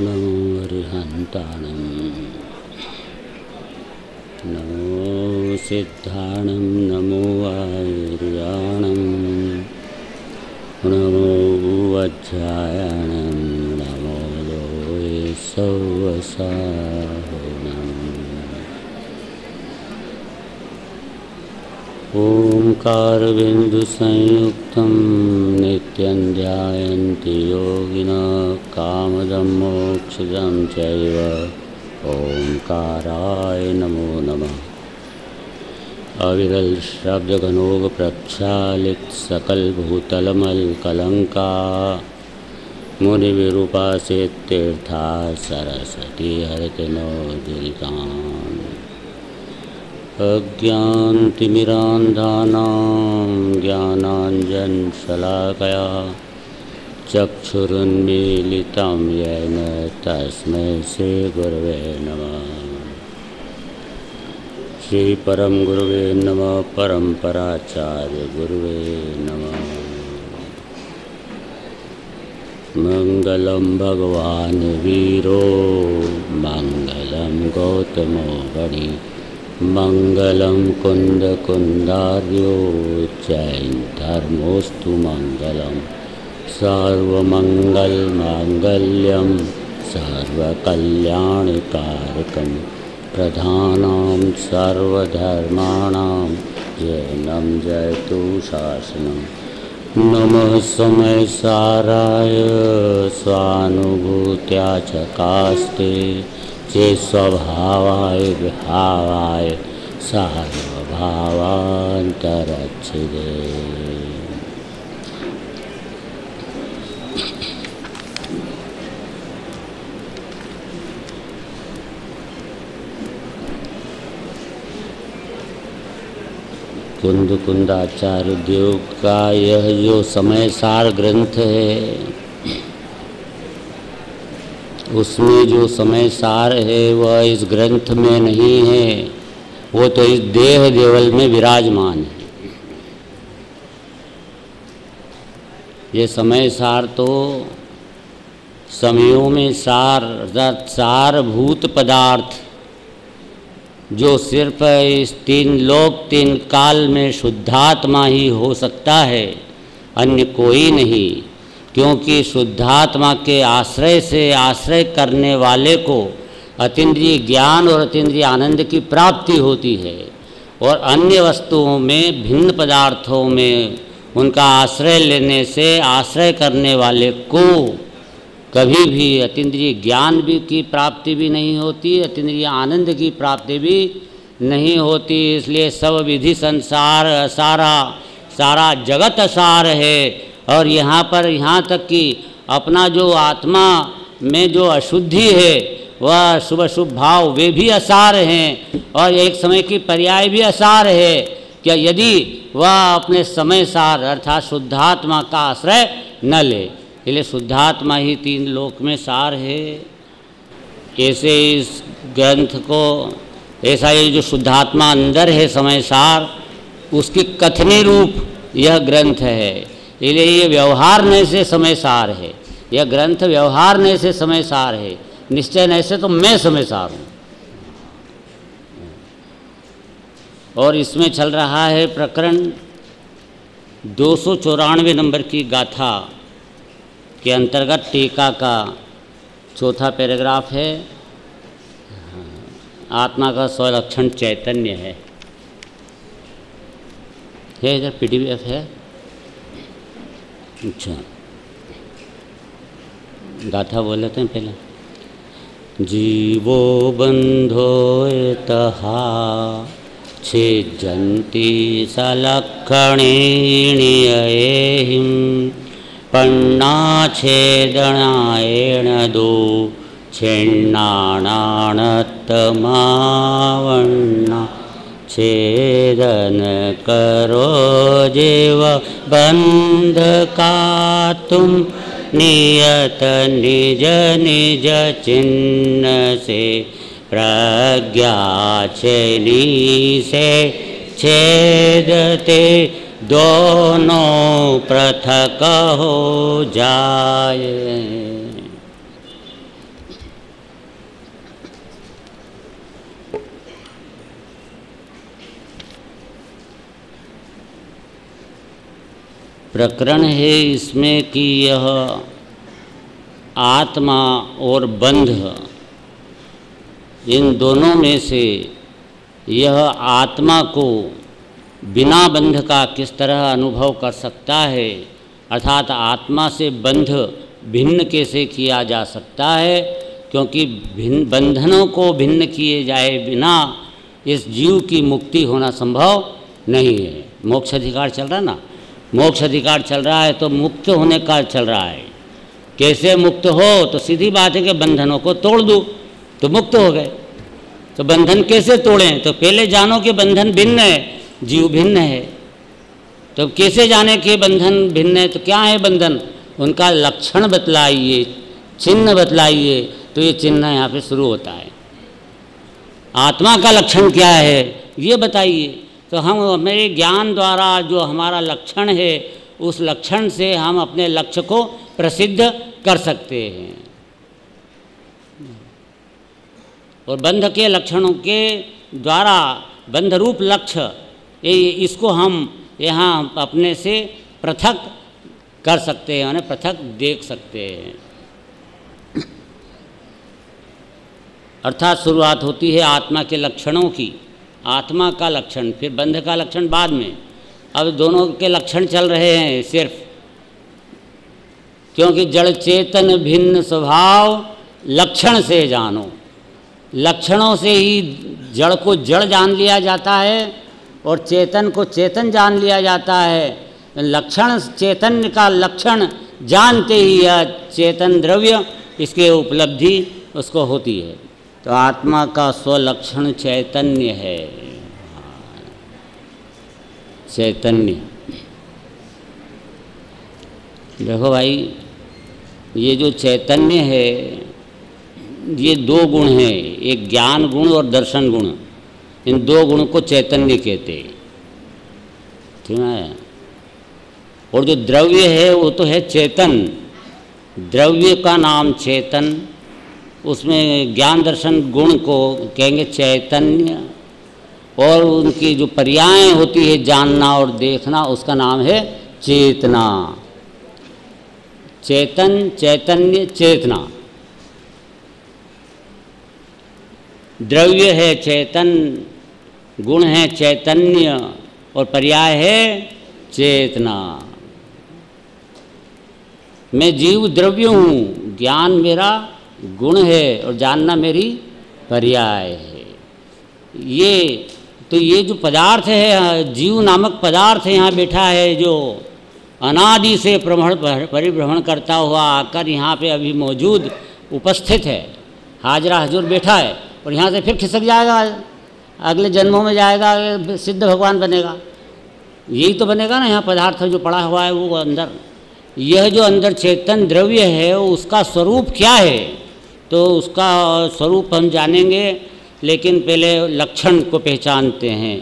नमो अरिहन्ताणं नमो सिद्धाणं नमो आर्याणं नमो वज्रायणं नमो लोये सौवसाहुणम् ओंकारबिन्दुसंयुक्तं नित्यं ध्यायन्ति योगिनः कामदं मोक्षदं चैव ओंकाराय नमो नमः। अविरल शब्दघनोग प्रक्षालित सकल भूतलमलकलंका मुनिविरूपासित तीर्था सरस्वती हरति नोदितान् अज्ञानतिमिरान्धानां ज्ञानाञ्जनशलाकया चक्षुरुन्मीलितं येन तस्मै श्रीगुरवे नमः। श्रीपरम गुरुवे नमः। परम्पराचार्य गुरुवे नमः। मंगलम भगवान वीरो मंगलम गौतमो गणि मंगलम कुंद कुंदार्यो जैन धर्मोस्तु मंगलम सर्वमंगल मांगल्यम सर्वकल्याणकारकम प्रधानां सर्वधर्माणां जैनं जयतु शासनं। नमः समयसाराय स्वानुभूत्या च कास्ते चे स्वभावाय विभावाय सर्वभावान्तरच्छिदे। कुंद कुंदाचार्य देव का यह जो समयसार ग्रंथ है, उसमें जो समयसार है वह इस ग्रंथ में नहीं है, वो तो इस देह देवल में विराजमान है। ये समयसार तो समयों में सार अर्थात सारभूत पदार्थ जो सिर्फ इस तीन लोक तीन काल में शुद्धात्मा ही हो सकता है, अन्य कोई नहीं। क्योंकि शुद्धात्मा के आश्रय से आश्रय करने वाले को अतीन्द्रिय ज्ञान और अतीन्द्रिय आनंद की प्राप्ति होती है, और अन्य वस्तुओं में भिन्न पदार्थों में उनका आश्रय लेने से आश्रय करने वाले को कभी भी अतीन्द्रिय ज्ञान भी की प्राप्ति भी नहीं होती, अतीन्द्रिय आनंद की प्राप्ति भी नहीं होती। इसलिए सब विधि संसार सारा जगत असार है। और यहाँ पर यहाँ तक कि अपना जो आत्मा में जो अशुद्धि है वह शुभ अशुभ भाव वे भी असार हैं, और एक समय की पर्याय भी असार है कि यदि वह अपने समय सार अर्थात शुद्धात्मा का आश्रय न ले। इसलिए शुद्धात्मा ही तीन लोक में सार है। ऐसे इस ग्रंथ को ऐसा ये जो शुद्धात्मा अंदर है समय सार, उसकी कथनी रूप यह ग्रंथ है। इसलिए ये व्यवहारने से समय सार है, यह ग्रंथ व्यवहारने से समय सार है। निश्चय नहीं से तो मैं समय सार हूँ। और इसमें चल रहा है प्रकरण 294 नंबर की गाथा के अंतर्गत टीका का चौथा पैराग्राफ है। आत्मा का स्वलक्षण चैतन्य है। इधर PDF है। अच्छा, गाथा बोल लेते हैं पहले। जीवो बंधो यतहा छिज्जन्ति सलक्षणेण्येहिं पण्णाच्छेदनायेण दो छिन्नाणानत्तमावण्णा छेदन करो जेव बंधकातुम नियत निज निज चिन्ह से प्रज्ञा छेनी से छेदते दोनों पृथक हो जाए। प्रकरण है इसमें कि यह आत्मा और बंध, इन दोनों में से यह आत्मा को बिना बंध का किस तरह अनुभव कर सकता है, अर्थात आत्मा से बंध भिन्न कैसे किया जा सकता है, क्योंकि बंधनों को भिन्न किए जाए बिना इस जीव की मुक्ति होना संभव नहीं है। मोक्ष अधिकार चल रहा है ना, मोक्ष अधिकार चल रहा है तो मुक्त होने का चल रहा है। कैसे मुक्त हो, तो सीधी बात है कि बंधनों को तोड़ दो तो मुक्त हो गए। तो बंधन कैसे तोड़ें, तो पहले जानो कि बंधन भिन्न है, जीव भिन्न है। तो कैसे जाने कि बंधन भिन्न है, तो क्या है बंधन, उनका लक्षण बतलाइए, चिन्ह बतलाइए। तो ये चिन्ह यहाँ पे शुरू होता है, आत्मा का लक्षण क्या है ये बताइए। तो हम मेरे ज्ञान द्वारा जो हमारा लक्षण है, उस लक्षण से हम अपने लक्ष्य को प्रसिद्ध कर सकते हैं। और बंध के लक्षणों के द्वारा बंध रूप लक्ष्य, इसको हम यहाँ अपने से पृथक कर सकते हैं, यानी पृथक देख सकते हैं। अर्थात शुरुआत होती है आत्मा के लक्षणों की, आत्मा का लक्षण, फिर बंध का लक्षण बाद में। अब दोनों के लक्षण चल रहे हैं सिर्फ, क्योंकि जड़ चेतन भिन्न स्वभाव लक्षण से जानो। लक्षणों से ही जड़ को जड़ जान लिया जाता है और चेतन को चेतन जान लिया जाता है। लक्षण, चैतन्य का लक्षण जानते ही यह चेतन द्रव्य, इसके उपलब्धि उसको होती है। तो आत्मा का स्वलक्षण चैतन्य है, चैतन्य। देखो भाई, ये जो चैतन्य है, ये दो गुण हैं, एक ज्ञान गुण और दर्शन गुण। इन दो गुण को चैतन्य कहते हैं, ठीक है। और जो द्रव्य है वो तो है चेतन, द्रव्य का नाम चेतन, उसमें ज्ञान दर्शन गुण को कहेंगे चैतन्य। और उनकी जो पर्याय होती है जानना और देखना, उसका नाम है चेतना। चेतन, चैतन्य, चेतना। द्रव्य है चेतन, गुण है चैतन्य और पर्याय है चेतना। मैं जीव द्रव्य हूँ, ज्ञान मेरा गुण है और जानना मेरी पर्याय है। ये जो पदार्थ है, जीव नामक पदार्थ यहाँ बैठा है, जो अनादि से परिभ्रमण करता हुआ आकर यहाँ पे अभी मौजूद उपस्थित है, हाजरा हजूर बैठा है, और यहाँ से फिर खिसक जाएगा, अगले जन्मों में जाएगा, सिद्ध भगवान बनेगा। यही तो बनेगा ना, यहाँ पदार्थ जो पड़ा हुआ है वो अंदर। यह जो अंदर चेतन द्रव्य है, उसका स्वरूप क्या है, तो उसका स्वरूप हम जानेंगे, लेकिन पहले लक्षण को पहचानते हैं।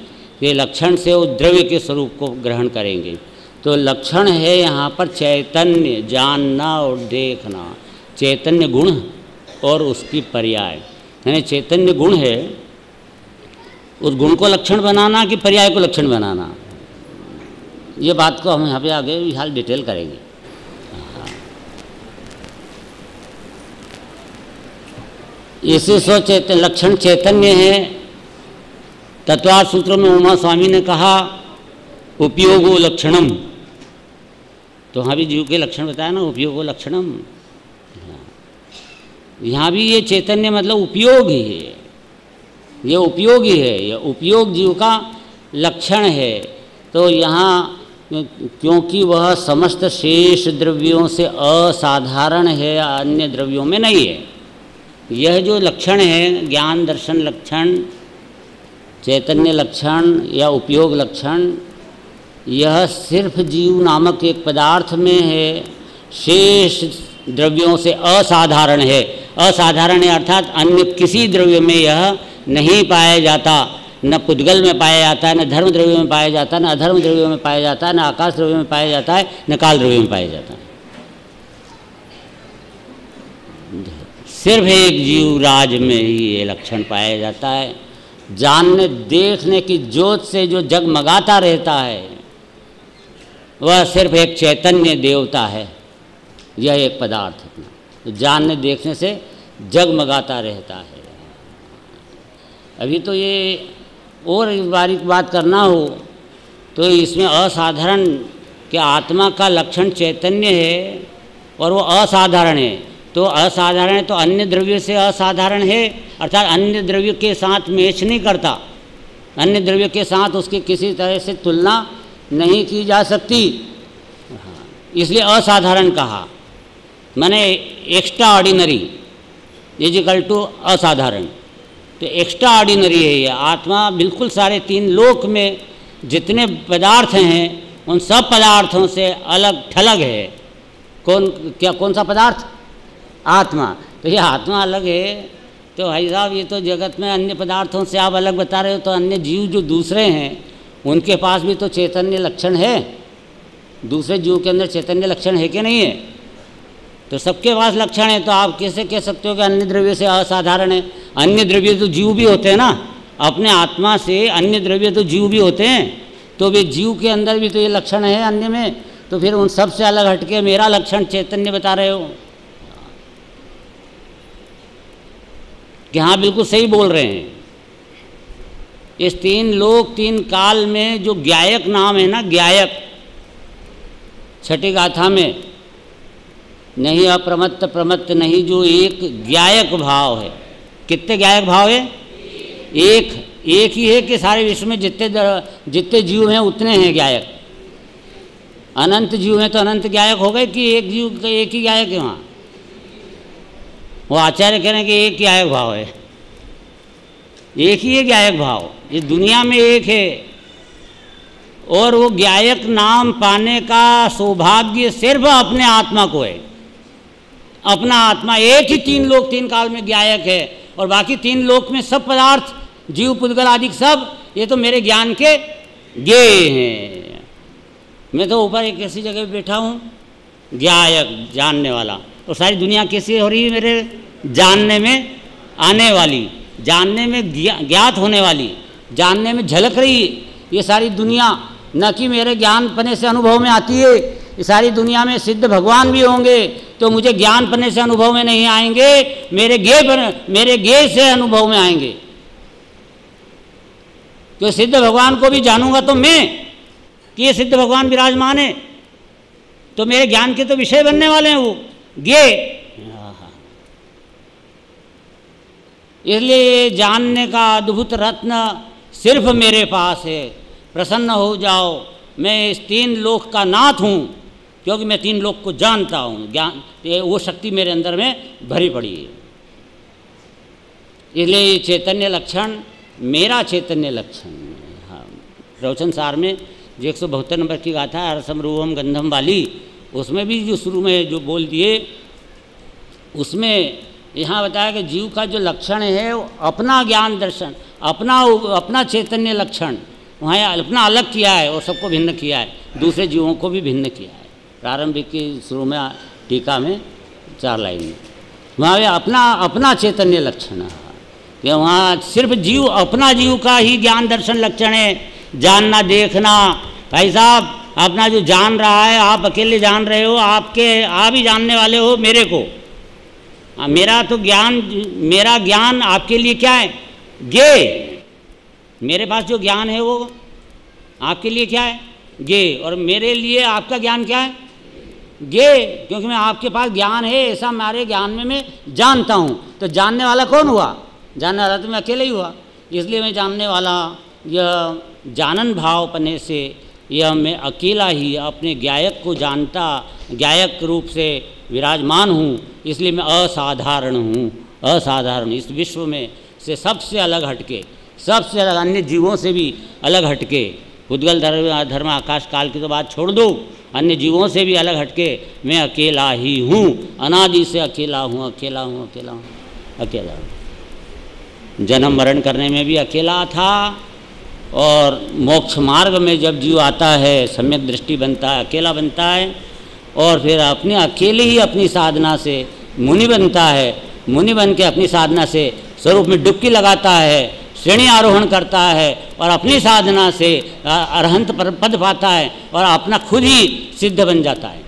ये लक्षण से उस द्रव्य के स्वरूप को ग्रहण करेंगे। तो लक्षण है यहाँ पर चैतन्य, जानना और देखना, चैतन्य गुण और उसकी पर्याय। यानी चैतन्य गुण है, उस गुण को लक्षण बनाना कि पर्याय को लक्षण बनाना, ये बात को हम यहाँ पे आगे हाल डिटेल करेंगे। इसे स्वचैतन्य लक्षण चैतन्य है। तत्वार्थ सूत्रों में उमा स्वामी ने कहा उपयोगो लक्षणम, तो हाँ भी जीव के लक्षण बताया ना, उपयोगो लक्षणम। यहाँ भी ये चैतन्य मतलब उपयोग ही है, ये उपयोगी है, ये उपयोग जीव का लक्षण है। तो यहाँ क्योंकि वह समस्त शेष द्रव्यों से असाधारण है, अन्य द्रव्यों में नहीं है। यह जो लक्षण है, ज्ञान दर्शन लक्षण, चैतन्य लक्षण या उपयोग लक्षण, यह सिर्फ जीव नामक एक पदार्थ में है, शेष द्रव्यों से असाधारण है। असाधारण है अर्थात अन्य किसी द्रव्य में यह नहीं पाया जाता, न पुद्गल में पाया जाता है, न धर्म द्रव्य में पाया जाता है, न अधर्म द्रव्य में पाया जाता है, न आकाश द्रव्य में पाया जाता है, न काल द्रव्य में पाया जाता है। सिर्फ एक जीव राज में ही ये लक्षण पाया जाता है। जानने देखने की ज्योत से जो जगमगाता रहता है, वह सिर्फ एक चैतन्य देवता है, यह एक पदार्थ है तो जानने देखने से जगमगाता रहता है। अभी तो ये और बारीक बात करना हो तो इसमें असाधारण कि आत्मा का लक्षण चैतन्य है और वो असाधारण है, तो असाधारण है तो अन्य द्रव्य से असाधारण है, अर्थात अन्य द्रव्य के साथ मैच नहीं करता, अन्य द्रव्य के साथ उसकी किसी तरह से तुलना नहीं की जा सकती, इसलिए असाधारण कहा। माने extraordinary is equal to असाधारण, तो एक्स्ट्रा ऑर्डिनरी है ये आत्मा। बिल्कुल सारे तीन लोक में जितने पदार्थ हैं उन सब पदार्थों से अलग थलग है। कौन सा पदार्थ? आत्मा। तो ये आत्मा अलग है तो भाई साहब ये तो जगत में अन्य पदार्थों से आप अलग बता रहे हो, तो अन्य जीव जो दूसरे हैं उनके पास भी तो चैतन्य लक्षण है, दूसरे जीव के अंदर चैतन्य लक्षण है कि नहीं है? तो सबके पास लक्षण है, तो आप कैसे कह सकते हो कि अन्य द्रव्य से असाधारण है? अन्य द्रव्य तो जीव भी होते हैं ना, अपने आत्मा से अन्य द्रव्य तो जीव भी होते हैं, तो वे जीव के अंदर भी तो ये लक्षण है अन्य में, तो फिर उन सब से अलग हटके मेरा लक्षण चैतन्य बता रहे हो कि हाँ बिल्कुल सही बोल रहे हैं। इस तीन लोक तीन काल में जो ज्ञायक नाम है ना, ज्ञायक, छठी गाथा में नहीं अप्रमत्त प्रमत्त नहीं, जो एक ज्ञायक भाव है। कितने ज्ञायक भाव है? एक ही है कि सारे विश्व में जितने जीव हैं उतने हैं ज्ञायक। अनंत जीव हैं तो अनंत ज्ञायक हो गए कि एक जीव का एक ही ज्ञायक है? वहाँ वो आचार्य कह रहे हैं कि एक ज्ञायक भाव है, एक ही है ज्ञायक भाव, इस दुनिया में एक है। और वो ज्ञायक नाम पाने का सौभाग्य सिर्फ अपने आत्मा को है। अपना आत्मा एक ही तीन लोक तीन काल में ज्ञायक है, और बाकी तीन लोक में सब पदार्थ जीव पुद्गल आदि सब ये तो मेरे ज्ञान के ज्ञेय हैं। मैं तो ऊपर एक ऐसी जगह पे बैठा हूँ, ज्ञायक जानने वाला, और सारी दुनिया कैसी हो रही है? मेरे जानने में आने वाली, जानने में ज्ञात होने वाली, जानने में झलक रही ये सारी दुनिया, न कि मेरे ज्ञान पने से अनुभव में आती है। ये सारी दुनिया में सिद्ध भगवान भी होंगे तो मुझे ज्ञान पने से अनुभव में नहीं आएंगे, मेरे ज्ञेय से अनुभव में आएंगे। तो सिद्ध भगवान को भी जानूंगा तो मैं कि ये सिद्ध भगवान विराजमान है, तो मेरे ज्ञान के तो विषय बनने वाले हैं वो ज्ञेय। इसलिए जानने का अद्भुत रत्न सिर्फ मेरे पास है। प्रसन्न हो जाओ, मैं इस तीन लोक का नाथ हूँ, क्योंकि मैं तीन लोक को जानता हूँ। ज्ञान वो शक्ति मेरे अंदर में भरी पड़ी है। इसलिए चैतन्य लक्षण मेरा चैतन्य लक्षण है। हाँ, प्रवचन सार में जो 172 नंबर की गाथा है रसम रूपम गंधम वाली, उसमें भी जो शुरू में जो बोल दिए, उसमें यहाँ बताया कि जीव का जो लक्षण है वो अपना ज्ञान दर्शन, अपना चैतन्य लक्षण वहाँ अपना अलग किया है और सबको भिन्न किया है, दूसरे जीवों को भी भिन्न किया है। प्रारंभिक की शुरू में टीका में 4 लाइन में वहाँ अपना चैतन्य लक्षण है कि वहाँ सिर्फ जीव अपना जीव का ही ज्ञान दर्शन लक्षण है। जानना देखना, भाई साहब अपना जो जान रहा है आप अकेले जान रहे हो, आप ही जानने वाले हो मेरे को। मेरा तो मेरा ज्ञान आपके लिए क्या है? ज्ञेय। मेरे पास जो ज्ञान है वो आपके लिए क्या है? ज्ञेय। और मेरे लिए आपका ज्ञान क्या है? ज्ञेय। क्योंकि मैं आपके पास ज्ञान है ऐसा हमारे ज्ञान में मैं जानता हूँ। तो जानने वाला कौन हुआ? जानने वाला तो मैं अकेले ही हुआ। इसलिए मैं जानने वाला, यह जानन भाव पने से यह मैं अकेला ही अपने ज्ञायक को जानता, ज्ञायक रूप से विराजमान हूँ। इसलिए मैं असाधारण हूँ। असाधारण इस विश्व में से सबसे अलग हटके, सबसे अलग, अन्य जीवों से भी अलग हटके, पुद्गल धर्म आकाश काल की तो बात छोड़ दो, अन्य जीवों से भी अलग हटके मैं अकेला ही हूँ। अनादि से अकेला हूँ, अकेला हूँ, अकेला हूँ, अकेला हूँ। जन्म मरण करने में भी अकेला था, और मोक्ष मार्ग में जब जीव आता है, सम्यक दृष्टि बनता है, अकेला बनता है, और फिर अपने अकेले ही अपनी साधना से मुनि बनता है। मुनि बन के अपनी साधना से स्वरूप में डुबकी लगाता है, श्रेणी आरोहण करता है और अपनी साधना से अरहंत पद पाता है और अपना खुद ही सिद्ध बन जाता है।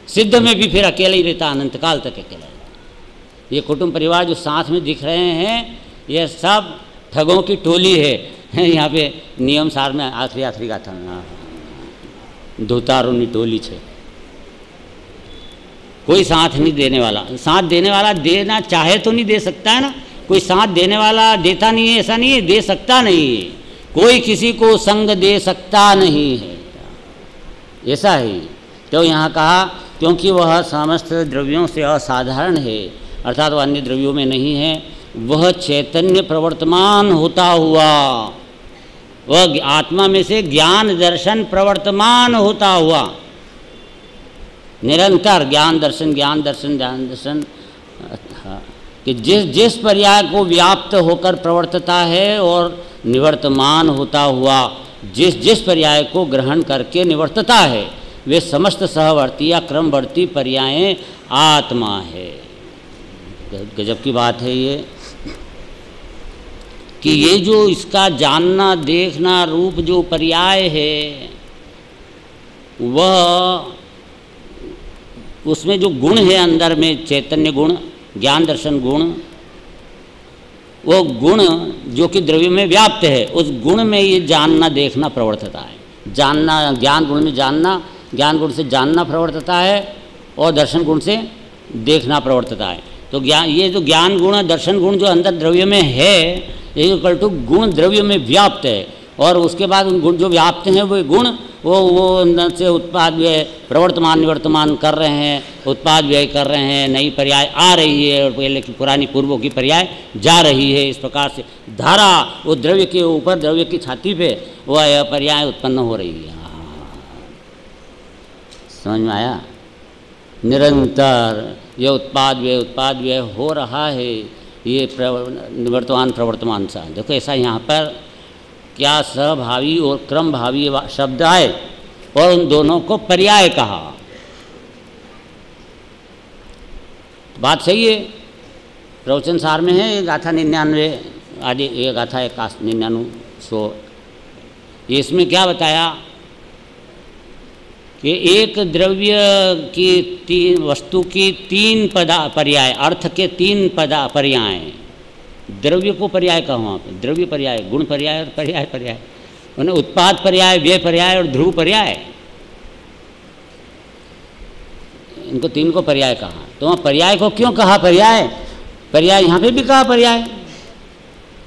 सिद्ध में भी फिर अकेला ही रहता, अनंत काल तक अकेला रहता। ये कुटुंब परिवार जो साथ में दिख रहे हैं, ये सब ठगों की टोली है। यहाँ पे नियम सार में आखिरी गाथा में धोतारों टोली है। कोई साथ नहीं देने वाला, साथ देने वाला देना चाहे तो नहीं दे सकता है ना। कोई साथ देने वाला देता नहीं है, ऐसा नहीं है, दे सकता नहीं है। कोई किसी को संग दे सकता नहीं है, ऐसा ही। तो यहाँ कहा क्योंकि वह समस्त द्रव्यों से असाधारण है, अर्थात वह अन्य द्रव्यों में नहीं है। वह चैतन्य प्रवर्तमान होता हुआ, वह आत्मा में से ज्ञान दर्शन प्रवर्तमान होता हुआ, निरंतर ज्ञान दर्शन ज्ञान दर्शन ज्ञान दर्शन, कि जिस पर्याय को व्याप्त होकर प्रवर्तता है और निवर्तमान होता हुआ जिस पर्याय को ग्रहण करके निवर्तता है, वे समस्त सहवर्ती या क्रमवर्ती पर्यायें आत्मा है। गजब की बात है ये, कि ये जो इसका जानना देखना रूप जो पर्याय है, वह उसमें जो गुण है अंदर में, चैतन्य गुण ज्ञान दर्शन गुण, वो गुण जो कि द्रव्य में व्याप्त है, उस गुण में ये जानना देखना प्रवर्तता है। जानना ज्ञान गुण में जानना, ज्ञान गुण से जानना प्रवर्तता है और दर्शन गुण से देखना प्रवर्तता है। तो ये जो ज्ञान गुण दर्शन गुण जो अंदर द्रव्य में है, ये इक्वल टू गुण द्रव्य में व्याप्त है। और उसके बाद उन गुण जो व्याप्त हैं वो गुण वो अंदर से उत्पाद व्यय प्रवर्तमान निवर्तमान कर रहे हैं, उत्पाद व्यय कर रहे हैं, नई पर्याय आ रही है और पहले की पुरानी पूर्वों की पर्याय जा रही है। इस प्रकार से धारा वो द्रव्य के ऊपर, द्रव्य की छाती पे वह पर्याय उत्पन्न हो रही है। समझ में आया? निरंतर ये उत्पाद व्यय हो रहा है, ये निवर्तमान प्रवर्तमान सा। देखो ऐसा यहाँ पर क्या सहभावी और क्रम भावी शब्द आए और उन दोनों को पर्याय कहा। बात सही है, प्रवचन सार में है। ये गाथा 99 आदि, ये गाथा 99 इसमें क्या बताया कि एक द्रव्य की तीन वस्तु की तीन पर्याय, अर्थ के तीन पर्याय, द्रव्य को पर्याय कहा वहाँ पे, द्रव्य पर्याय, गुण पर्याय और पर्याय उन्हें उत्पाद पर्याय, व्यय पर्याय और ध्रुव पर्याय, इनको तीन को पर्याय कहा। तो वहाँ पर्याय को क्यों कहा पर्याय यहाँ पे भी कहा पर्याय।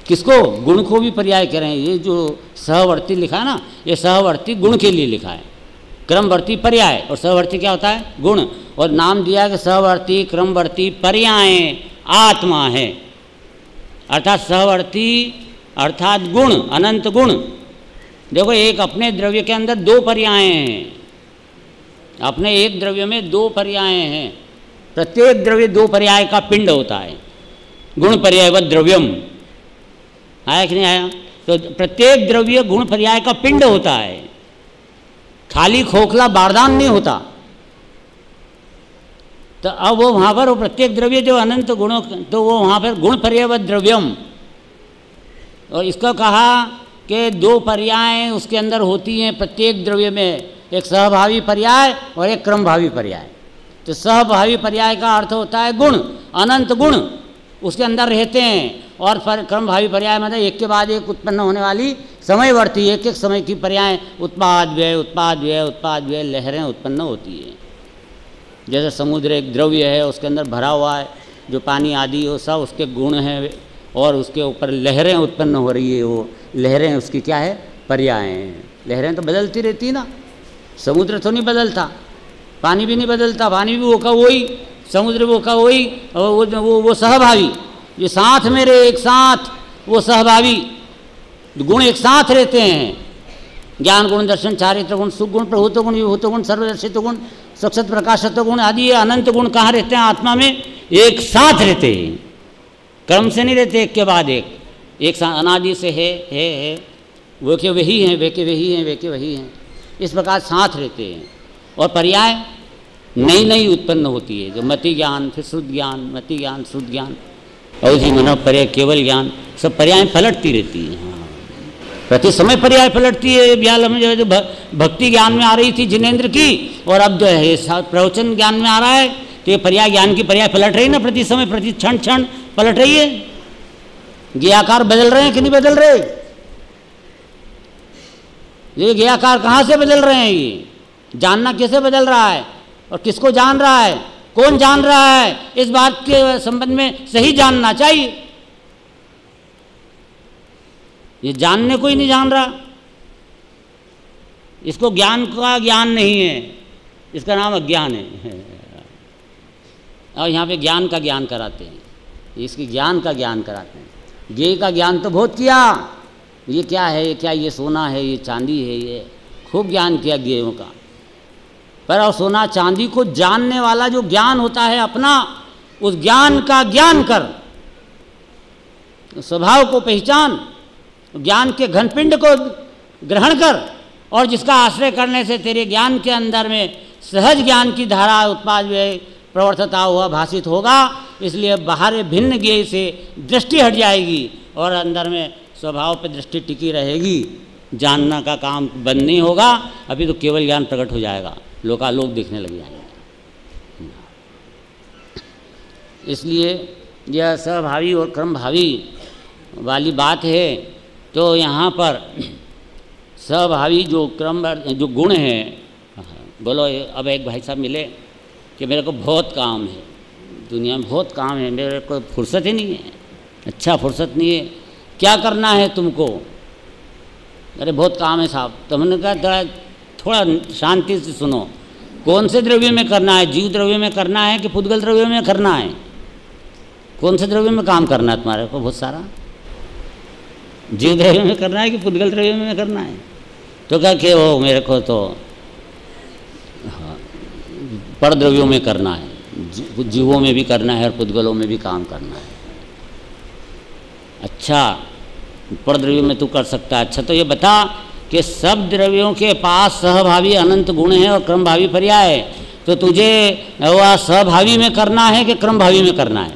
किसको? गुण को भी पर्याय कह रहे हैं। ये जो सहवर्ती लिखा है ना, ये सहवर्ती गुण के लिए लिखा है। क्रमवर्ती पर्याय और सहवर्ती क्या होता है? गुण। और नाम दिया कि सहवर्ती क्रमवर्ती पर्याय आत्मा है, अर्थात सहवर्ती अर्थात गुण, अनंत गुण। देखो एक अपने द्रव्य के अंदर दो पर्याय हैं, अपने एक द्रव्य में दो पर्याय हैं। प्रत्येक द्रव्य दो पर्याय का पिंड होता है। गुण पर्याय व द्रव्यम, आया कि नहीं आया? तो प्रत्येक द्रव्य गुण पर्याय का पिंड होता है, खाली खोखला बारदान नहीं होता। तो अब वो वहाँ पर वो प्रत्येक द्रव्य जो अनंत गुणों, तो वो वहाँ पर गुण पर्याय व द्रव्यम। और इसको कहा कि दो पर्याय उसके अंदर होती हैं प्रत्येक द्रव्य में, एक सहभावी पर्याय और एक क्रमभावी पर्याय। तो सहभावी पर्याय का अर्थ होता है गुण, अनंत गुण उसके अंदर रहते हैं। और क्रमभावी पर्याय मतलब एक के बाद एक उत्पन्न होने वाली समयवर्ती, एक एक समय की पर्याय, उत्पाद व्यय लहरें उत्पन्न होती है। जैसे समुद्र एक द्रव्य है, उसके अंदर भरा हुआ है जो पानी आदि वो सब उसके गुण हैं, और उसके ऊपर लहरें उत्पन्न हो रही है, वो लहरें उसकी क्या है? पर्याय हैं। लहरें तो बदलती रहती ना, समुद्र तो नहीं बदलता, पानी भी नहीं बदलता, पानी भी वो का वही, समुद्र वो का वही। और वो सहभावी जो साथ में रहे, एक साथ वो सहभावी गुण एक साथ रहते हैं। ज्ञान गुण दर्शन चारित्र गुण सुख गुण प्रभुत्व गुण विभूत गुण सर्वदर्शित्व गुण सक्षत प्रकाशत्व गुण आदि ये अनंत गुण कहाँ रहते हैं? आत्मा में एक साथ रहते हैं, क्रम से नहीं रहते, एक के बाद एक साथ अनादि से है वो के वही हैं, वे के वही हैं, वे के वही हैं, इस प्रकार साथ रहते हैं। और पर्याय नई उत्पन्न होती है, जो मति ज्ञान, फिर शुद्ध ज्ञान, मति ज्ञान, शुद्ध ज्ञान, अवधि मन पर्याय केवल ज्ञान, सब पर्याय पलटती रहती है। हाँ, प्रति समय पर्याय पलटती है। ब्याल में जो भक्ति ज्ञान में आ रही थी जिनेन्द्र की, और अब जो है प्रवचन ज्ञान में आ रहा है, तो ये पर्याय ज्ञान की पर्याय पलट रही है ना, प्रति समय प्रति क्षण क्षण पलट रही है। ये आकार बदल रहे हैं कि नहीं बदल रहे? ये ज्ञाकार कहाँ से बदल रहे हैं? ये जानना कैसे बदल रहा है और किसको जान रहा है, कौन जान रहा है, इस बात के संबंध में सही जानना चाहिए। ये जानने को ही नहीं जान रहा, इसको ज्ञान का ज्ञान नहीं है, इसका नाम अज्ञान है। और यहाँ पे ज्ञान का ज्ञान कराते हैं, इसकी ज्ञान का ज्ञान कराते हैं। ज्ञेय का ज्ञान तो बहुत किया, ये क्या है, ये क्या, ये सोना है, ये चांदी है, ये खूब ज्ञान किया ज्ञेयों का। पर और सोना चांदी को जानने वाला जो ज्ञान होता है अपना, उस ज्ञान का ज्ञान कर, स्वभाव को पहचान, ज्ञान के घनपिंड को ग्रहण कर, और जिसका आश्रय करने से तेरे ज्ञान के अंदर में सहज ज्ञान की धारा उत्पाद प्रवर्तता हुआ भाषित होगा। इसलिए बाहर भिन्न ज्ञेय से दृष्टि हट जाएगी और अंदर में स्वभाव पर दृष्टि टिकी रहेगी। जानना का काम बंद नहीं होगा, अभी तो केवल ज्ञान प्रकट हो जाएगा, लोकालोक दिखने लग जाएंगे। इसलिए यह स्वभावी और क्रमभावी वाली बात है। तो यहाँ पर स्वभावी जो क्रम जो गुण है, बोलो अब एक भाई साहब मिले कि मेरे को बहुत काम है, दुनिया में बहुत काम है, मेरे को फुर्सत ही नहीं है। अच्छा, फुर्सत नहीं है, क्या करना है तुमको? अरे बहुत काम है साहब। तो हमने कहा थोड़ा शांति से सुनो, कौन से द्रव्य में करना है? जीव द्रव्य में करना है कि पुद्गल द्रव्य में करना है? कौन से द्रव्य में काम करना है तुम्हारे को? बहुत सारा। जीव द्रव्य में करना है कि पुद्गल द्रव्य में करना है? तो क्या कि वो मेरे को तो पर द्रव्यों में करना है, जीवों में भी करना है और पुद्गलों में भी काम करना है। अच्छा, पर द्रव्यों में तू कर सकता है। अच्छा, तो ये बता कि सब द्रव्यों के पास सहभावी अनंत गुण है और क्रमभावी पर्याय है, तो तुझे वह सहभावी में करना है कि क्रमभावी में करना है?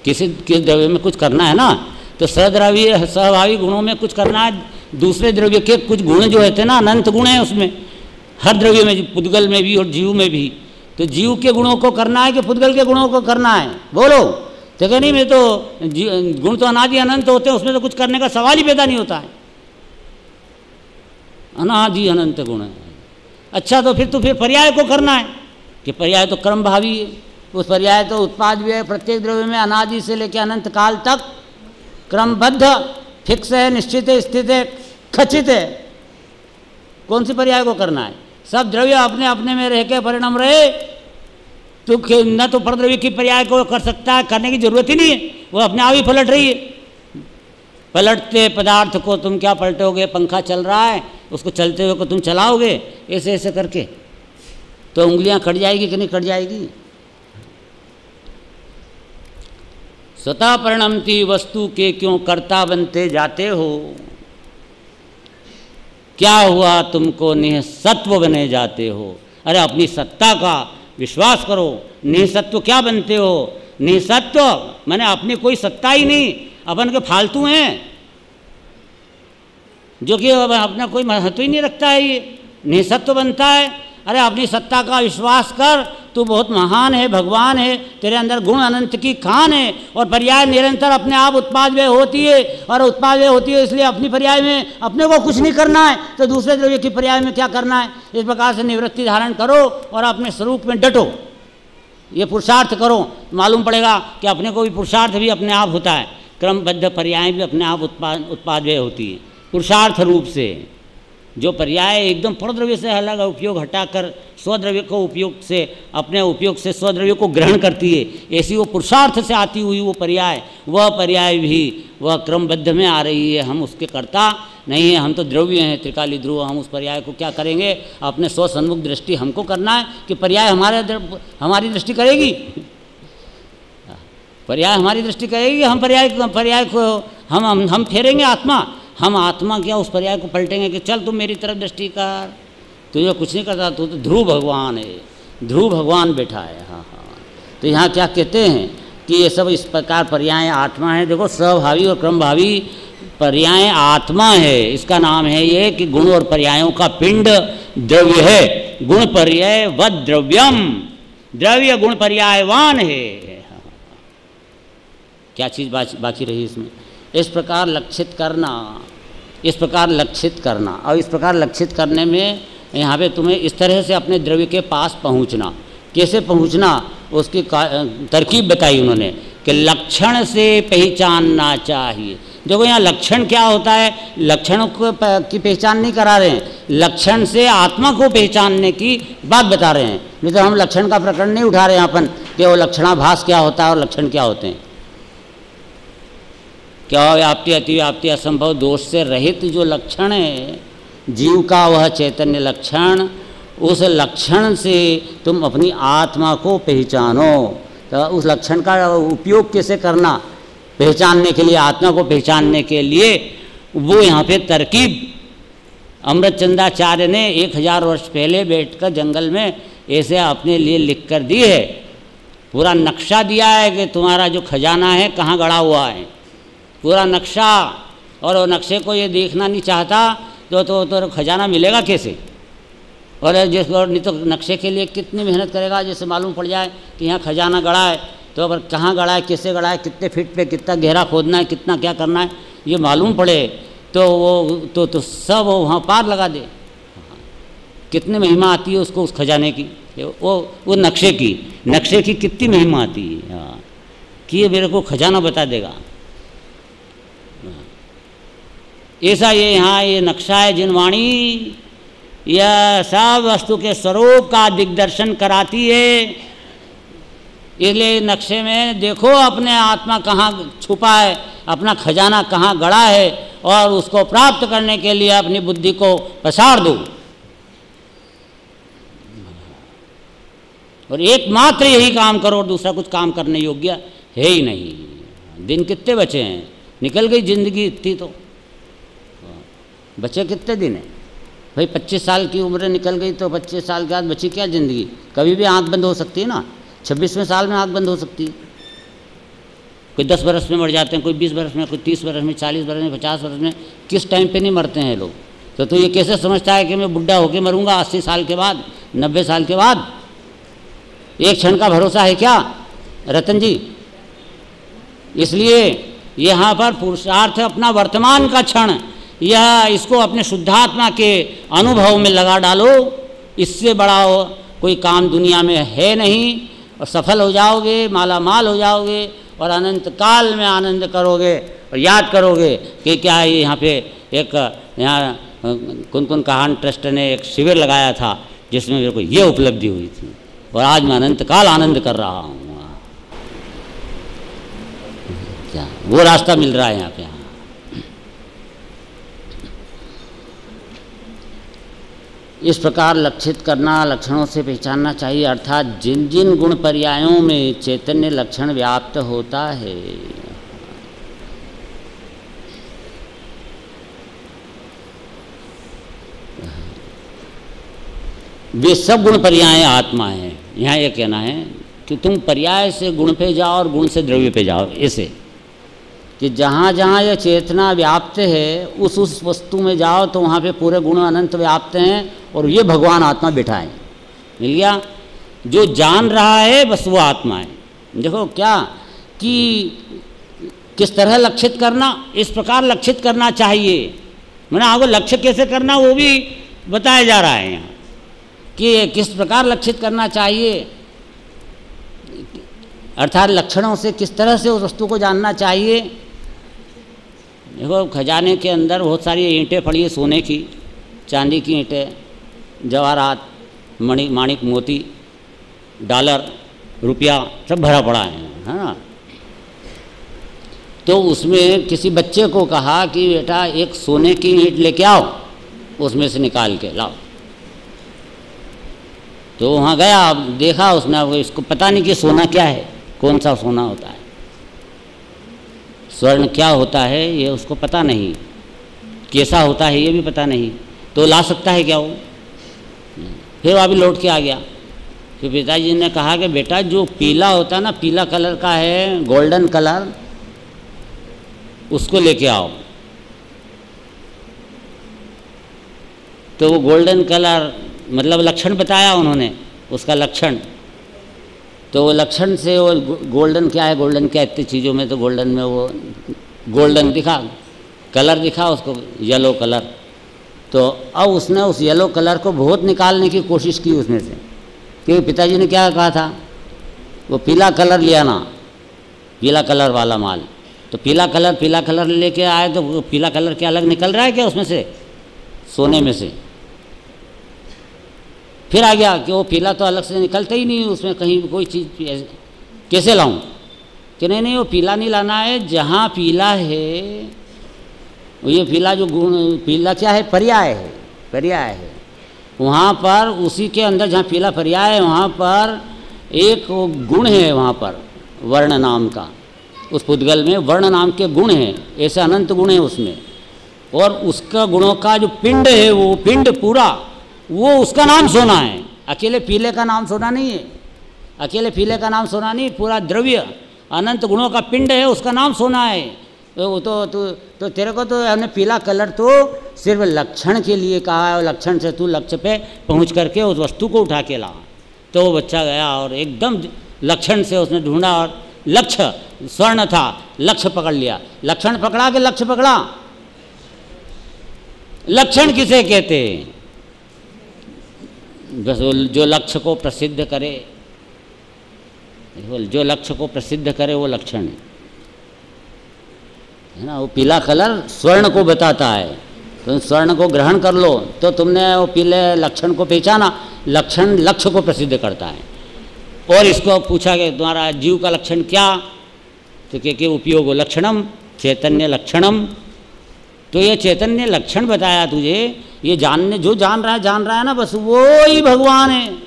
किस द्रव्य में कुछ करना है ना, तो सहभावी गुणों में कुछ करना है। दूसरे द्रव्य के कुछ गुण जो होते हैं ना, अनंत गुण है उसमें, हर द्रव्य में, पुद्गल में भी और जीव में भी। तो जीव के गुणों को करना है कि पुद्गल के गुणों को करना है? बोलो। तो क्या नहीं, मैं तो गुण तो अनादि अनंत होते हैं, उसमें तो कुछ करने का सवाल ही पैदा नहीं होता है, अनादि अनंत गुण है। अच्छा, तो फिर पर्याय को करना है कि पर्याय तो क्रमभावी है, उस पर्याय तो उत्पाद भी है, प्रत्येक द्रव्य में अनादि से लेकर अनंत काल तक क्रमबद्ध, फिक्स है, निश्चित है, स्थित है, खचित है। कौन सी पर्याय को करना है? सब द्रव्य अपने अपने में रह के परिणाम रहे, तो न तो परद्रव्य की पर्याय को कर सकता है, करने की जरूरत ही नहीं है, वो अपने आप ही पलट रही है। पलटते पदार्थ को तुम क्या पलटोगे? पंखा चल रहा है, उसको चलते हुए को तुम चलाओगे ऐसे ऐसे करके, तो उंगलियां कट जाएगी कि नहीं कट जाएगी? स्वतः परिणमती वस्तु के क्यों कर्ता बनते जाते हो? क्या हुआ तुमको निःसत्व बने जाते हो? अरे अपनी सत्ता का विश्वास करो। निःसत्व क्या बनते हो? निःसत्व माने अपनी कोई सत्ता ही नहीं, अपन के फालतू हैं, जो कि अपना कोई महत्व ही नहीं रखता है, ये निःसत्व बनता है। अरे अपनी सत्ता का विश्वास कर, तू बहुत महान है, भगवान है, तेरे अंदर गुण अनंत की खान है, और पर्याय निरंतर अपने आप उत्पाद व्यय होती है, और उत्पाद व्यय होती है इसलिए अपनी पर्याय में अपने को कुछ नहीं करना है, तो दूसरे द्रव्य की पर्याय में क्या करना है? इस प्रकार से निवृत्ति धारण करो और अपने स्वरूप में डटो, ये पुरुषार्थ करो, मालूम पड़ेगा कि अपने को भी पुरुषार्थ भी अपने आप होता है, क्रमबद्ध पर्याय भी अपने आप उत्पाद व्यय होती है पुरुषार्थ रूप से। जो पर्याय एकदम परद्रव्य से अलग उपयोग हटाकर स्वद्रव्य को उपयोग से, अपने उपयोग से स्वद्रव्य को ग्रहण करती है, ऐसी वो पुरुषार्थ से आती हुई वो पर्याय, वह पर्याय भी वह क्रमबद्ध में आ रही है। हम उसके कर्ता नहीं है, हम तो द्रव्य हैं, त्रिकाली ध्रुव। हम उस पर्याय को क्या करेंगे? अपने स्वसन्मुख दृष्टि हमको करना है कि पर्याय हमारी दृष्टि करेगी? पर्याय हमारी दृष्टि करेगी, हम पर्याय को हम फेरेंगे आत्मा, हम आत्मा क्या उस पर्याय को पलटेंगे कि चल तुम मेरी तरफ दृष्टि कर, तुझे कुछ नहीं करता, तू तो ध्रुव भगवान है, ध्रुव भगवान बैठा है। हाँ हाँ। तो यहाँ क्या कहते हैं कि ये सब इस प्रकार पर्याय आत्मा है। देखो स्वभावी और क्रमभावी पर्याय आत्मा है, इसका नाम है ये कि गुण और पर्यायों का पिंड द्रव्य है। गुण पर्याय वद द्रव्यम, द्रव्य गुण पर्यायवान है। क्या चीज़ बाकी रही इसमें? इस प्रकार लक्षित करना, इस प्रकार लक्षित करना, और इस प्रकार लक्षित करने में यहाँ पे तुम्हें इस तरह से अपने द्रव्य के पास पहुँचना। कैसे पहुँचना, उसकी तरकीब बताई उन्होंने कि लक्षण से पहचानना चाहिए। देखो यहाँ लक्षण क्या होता है, लक्षणों को की पहचान नहीं करा रहे हैं, लक्षण से आत्मा को पहचानने की बात बता रहे हैं। नहीं तो हम लक्षण का प्रकरण नहीं उठा रहे हैं अपन कि वो लक्षणाभास क्या होता है और लक्षण क्या होते हैं। क्या व्याप्ति अतिव्याप्ति असंभव दोष से रहित जो लक्षण है जीव का, वह चैतन्य लक्षण, उस लक्षण से तुम अपनी आत्मा को पहचानो। तो उस लक्षण का उपयोग कैसे करना, पहचानने के लिए, आत्मा को पहचानने के लिए वो यहाँ पे तरकीब अमृतचंदाचार्य ने 1000 वर्ष पहले बैठकर जंगल में ऐसे अपने लिए लिख कर दी है। पूरा नक्शा दिया है कि तुम्हारा जो खजाना है कहाँ गड़ा हुआ है, पूरा नक्शा। और वो नक्शे को ये देखना नहीं चाहता तो खजाना मिलेगा कैसे? और जिसको नहीं तो नक्शे के लिए कितनी मेहनत करेगा, जैसे मालूम पड़ जाए कि यहाँ खजाना गड़ा है तो अगर कहाँ गड़ा है, कैसे गड़ा है, कितने फीट पे कितना गहरा खोदना है, कितना क्या करना है, ये मालूम पड़े तो वो तो सब वो वहाँ पार लगा दे। कितनी महिमा आती है उसको, उस खजाने की, वो नक्शे की कितनी महिमा आती है। हाँ, कि ये मेरे को खजाना बता देगा। ऐसा ये यहाँ ये नक्शा है जिनवाणी, यह सब वस्तु के स्वरूप का दिग्दर्शन कराती है। इसलिए नक्शे में देखो अपने आत्मा कहाँ छुपा है, अपना खजाना कहाँ गड़ा है, और उसको प्राप्त करने के लिए अपनी बुद्धि को पसार दो। और एकमात्र यही काम करो, और दूसरा कुछ काम करने योग्य है ही नहीं। दिन कितने बचे हैं, निकल गई जिंदगी इतनी, तो बचे कितने दिन हैं भाई? 25 साल की उम्र निकल गई तो 25 साल के बाद बची क्या ज़िंदगी? कभी भी आंख बंद हो सकती है ना, 26वें साल में आंख बंद हो सकती है। कोई 10 बरस में मर जाते हैं, कोई 20 बरस में, कोई 30 बरस में, 40 बरस में, 50 बरस में, किस टाइम पे नहीं मरते हैं लोग। तो तू ये कैसे समझता है कि मैं बुढ़ा होके मरूंगा 80 साल के बाद, 90 साल के बाद? एक क्षण का भरोसा है क्या रतन जी? इसलिए यहाँ पर पुरुषार्थ अपना वर्तमान का क्षण, यह इसको अपने शुद्धात्मा के अनुभव में लगा डालो। इससे बड़ा कोई काम दुनिया में है नहीं, और सफल हो जाओगे, माला माल हो जाओगे, और अनंत काल में आनंद करोगे और याद करोगे कि क्या है। यहाँ पे एक यहाँ कुन कहान ट्रस्ट ने एक शिविर लगाया था जिसमें मेरे को ये उपलब्धि हुई थी, और आज मैं अनंत काल आनंद कर रहा हूँ। क्या वो रास्ता मिल रहा है यहाँ पे। इस प्रकार लक्षित करना, लक्षणों से पहचानना चाहिए, अर्थात जिन जिन गुण पर्यायों में चैतन्य लक्षण व्याप्त होता है, वे सब गुण पर्याय आत्मा है। यहाँ ये कहना है कि तुम पर्याय से गुण पे जाओ और गुण से द्रव्य पे जाओ, ऐसे कि जहाँ जहाँ यह चेतना व्याप्त है उस वस्तु में जाओ तो वहाँ पे पूरे गुण अनंत व्याप्त हैं, और ये भगवान आत्मा बैठा है। मिल गया? जो जान रहा है बस वो आत्मा है। देखो क्या कि किस तरह लक्षित करना, इस प्रकार लक्षित करना चाहिए। मैंने आपको लक्ष्य कैसे करना वो भी बताया जा रहा है यहाँ, कि किस प्रकार लक्षित करना चाहिए, अर्थात लक्षणों से किस तरह से उस वस्तु को जानना चाहिए। देखो खजाने के अंदर बहुत सारी ईंटें पड़ी है, सोने की, चांदी की ईंटें, जवाहरात, माणिक मोती, डॉलर, रुपया सब भरा पड़ा है ना। तो उसमें किसी बच्चे को कहा कि बेटा एक सोने की ईंट लेके आओ, उसमें से निकाल के लाओ। तो वहाँ गया, देखा उसने, इसको पता नहीं कि सोना क्या है, कौन सा सोना होता है, स्वर्ण क्या होता है ये उसको पता नहीं, कैसा होता है ये भी पता नहीं, तो ला सकता है क्या वो? फिर वो अभी लौट के आ गया, तो पिताजी ने कहा कि बेटा जो पीला होता है ना, पीला कलर का है, गोल्डन कलर, उसको लेके आओ। तो वो गोल्डन कलर मतलब लक्षण बताया उन्होंने, उसका लक्षण। तो वो लक्षण से वो गोल्डन क्या है, गोल्डन क्या, इतनी चीज़ों में तो गोल्डन में वो गोल्डन दिखा, कलर दिखा उसको, येलो कलर। तो अब उसने उस येलो कलर को बहुत निकालने की कोशिश की उसमें से, क्योंकि पिताजी ने क्या कहा था, वो पीला कलर लिया ना, पीला कलर वाला माल। तो पीला कलर लेके आए, तो वो पीला कलर क्या अलग निकल रहा है क्या उसमें से, सोने में से? फिर आ गया कि वो पीला तो अलग से निकलता ही नहीं, उसमें कहीं कोई चीज़ कैसे लाऊं? कि नहीं वो पीला नहीं लाना है, जहाँ पीला है ये पीला जो गुण, पीला क्या है, पर्याय है, पर्याय है। वहाँ पर उसी के अंदर जहाँ पीला पर्याय है वहाँ पर एक गुण है, वहाँ पर वर्ण नाम का, उस पुद्गल में वर्ण नाम के गुण हैं, ऐसे अनंत गुण हैं उसमें। और उसका गुणों का जो पिंड है, वो पिंड पूरा, वो उसका नाम सोना है। अकेले पीले का नाम सोना नहीं है, अकेले पीले का नाम सोना नहीं, पूरा द्रव्य अनंत गुणों का पिंड है, उसका नाम सोना है। तो तेरे को तो हमने पीला कलर तो सिर्फ लक्षण के लिए कहा है, और लक्षण से तू लक्ष्य पे पहुंच करके उस वस्तु को उठा के ला। तो वो बच्चा गया और एकदम लक्षण से उसने ढूंढा, और लक्ष्य स्वर्ण था, लक्ष्य पकड़ लिया। लक्षण पकड़ा कि लक्ष्य पकड़ा? लक्षण किसे कहते हैं? बस जो लक्ष्य को प्रसिद्ध करे, जो लक्ष्य को प्रसिद्ध करे वो लक्षण है ना। वो पीला कलर स्वर्ण को बताता है, तुम स्वर्ण को ग्रहण कर लो तो तुमने वो पीले लक्षण को पहचाना। लक्षण लक्ष्य को प्रसिद्ध करता है। और इसको पूछा कि तुम्हारा जीव का लक्षण क्या? तो के उपयोग लक्षणम चैतन्य लक्षणम। तो ये चैतन्य लक्षण बताया तुझे, ये जानने, जो जान रहा है ना, बस वो ही भगवान है,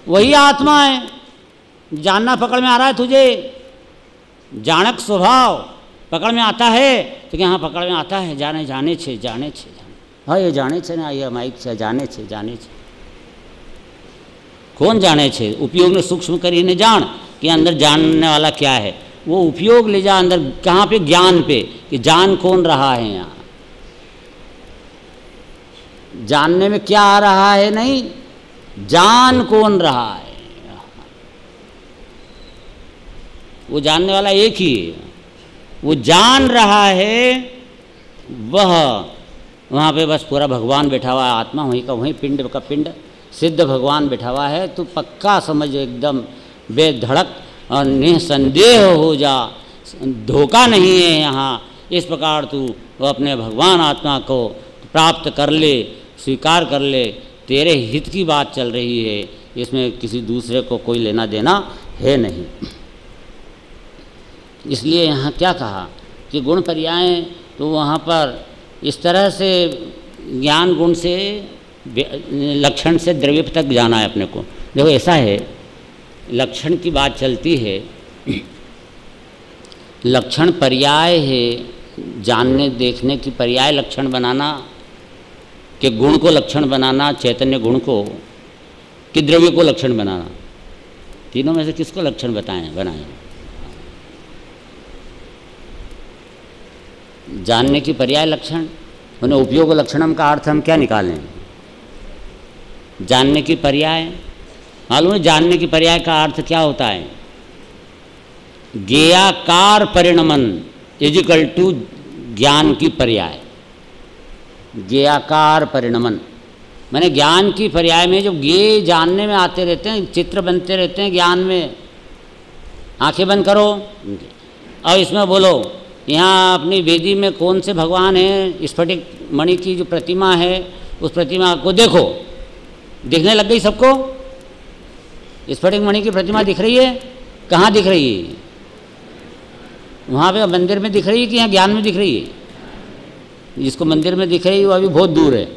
वही आत्मा है। जानना पकड़ में आ रहा है तुझे, जानक स्वभाव पकड़ में आता है, तो क्या? हाँ पकड़ में आता है, जाने छे हाँ ये जाने छे ना, ये माइक छे, जाने छे। कौन जाने छे? उपयोग ने सूक्ष्म करीने जान कि अंदर जानने वाला क्या है। वो उपयोग ले जा अंदर, कहाँ पे? ज्ञान पे, कि जान कौन रहा है यहाँ। जानने में क्या आ रहा है? नहीं, जान कौन रहा है। वो जानने वाला एक ही है, वो जान रहा है, वह वहाँ पे बस पूरा भगवान बैठा हुआ है, आत्मा वहीं का वहीं, पिंड का पिंड सिद्ध भगवान बैठा हुआ है। तो पक्का समझ, एकदम बेधड़क और निसंदेह हो जा, धोखा नहीं है यहाँ। इस प्रकार तू अपने भगवान आत्मा को प्राप्त कर ले, स्वीकार कर ले। तेरे हित की बात चल रही है, इसमें किसी दूसरे को कोई लेना देना है नहीं। इसलिए यहाँ क्या कहा कि गुण पर्याय, तो वहाँ पर इस तरह से ज्ञान गुण से लक्षण से द्रव्य तक जाना है अपने को। देखो ऐसा है, लक्षण की बात चलती है, लक्षण पर्याय है, जानने देखने की पर्याय लक्षण बनाना, कि गुण को लक्षण बनाना, चैतन्य गुण को, कि द्रव्य को लक्षण बनाना। तीनों में से किसको लक्षण बनाएं? जानने की पर्याय लक्षण, उन्हें उपयोग लक्षणम का अर्थ हम क्या निकालें? जानने की पर्याय मालूम है? जानने की पर्याय का अर्थ क्या होता है? ज्ञेयाकार परिणमन इजिकल टू ज्ञान की पर्याय। ज्ञेयाकार परिणमन माने ज्ञान की पर्याय में जो ज्ञेय जानने में आते रहते हैं, चित्र बनते रहते हैं ज्ञान में। आंखें बंद करो और इसमें बोलो, यहाँ अपनी वेदी में कौन से भगवान हैं? स्फटिक मणि की जो प्रतिमा है, उस प्रतिमा को देखो। दिखने लग गई सबको? स्फटिक मणि की प्रतिमा दिख रही है? कहाँ दिख रही है? वहाँ पे मंदिर में दिख रही है कि यहाँ ज्ञान में दिख रही है? जिसको मंदिर में दिख रही है वो अभी बहुत दूर है,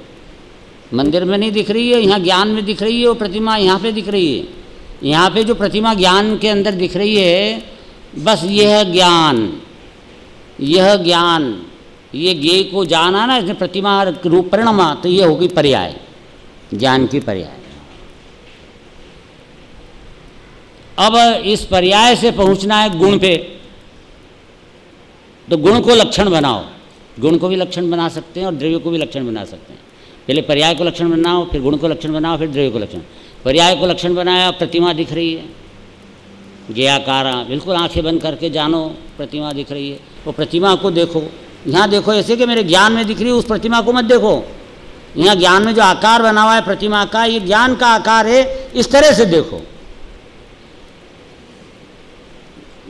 मंदिर में नहीं दिख रही है, यहाँ ज्ञान में दिख रही है। वो प्रतिमा यहाँ पे दिख रही है। यहाँ पे जो प्रतिमा ज्ञान के अंदर दिख रही है, बस यह ज्ञान, यह ज्ञान, ये ज्ञेय को जाना ना, इसमें प्रतिमा रूप परिणमा, तो ये होगी पर्याय, ज्ञान की पर्याय। अब इस पर्याय से पहुंचना है गुण पे, तो गुण को लक्षण बनाओ। गुण को भी लक्षण बना सकते हैं और द्रव्य को भी लक्षण बना सकते हैं। पहले पर्याय को लक्षण बनाओ, फिर गुण को लक्षण बनाओ, फिर द्रव्य को लक्षण। पर्याय को लक्षण बनाया, प्रतिमा दिख रही है, ज्ञाकार, बिल्कुल आंखें बंद करके जानो प्रतिमा दिख रही है। वो प्रतिमा को देखो, यहाँ देखो ऐसे कि मेरे ज्ञान में दिख रही है, उस प्रतिमा को मत देखो। यहाँ ज्ञान में जो आकार बना हुआ है प्रतिमा का, ये ज्ञान का आकार है, इस तरह से देखो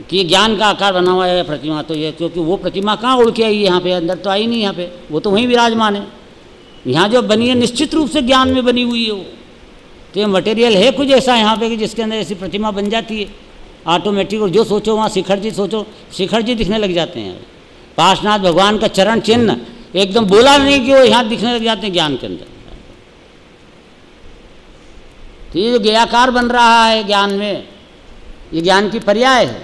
कि ये ज्ञान का आकार बना हुआ है प्रतिमा। तो ये क्योंकि वो प्रतिमा कहाँ उड़ के आई है, यहाँ पे अंदर तो आई नहीं, यहाँ पे वो तो वहीं विराजमान है। यहाँ जो बनी है निश्चित रूप से ज्ञान में बनी हुई है वो, तो ये मटेरियल है कुछ ऐसा यहाँ पे कि जिसके अंदर ऐसी प्रतिमा बन जाती है ऑटोमेटिक। और जो सोचो वहाँ शिखर जी सोचो, शिखर जी दिखने लग जाते हैं। पार्श्वनाथ भगवान का चरण चिन्ह एकदम बोला नहीं कि वो यहाँ दिखने लग जाते हैं ज्ञान के अंदर। तो ये जो ज्ञाकार बन रहा है ज्ञान में, ये ज्ञान की पर्याय है,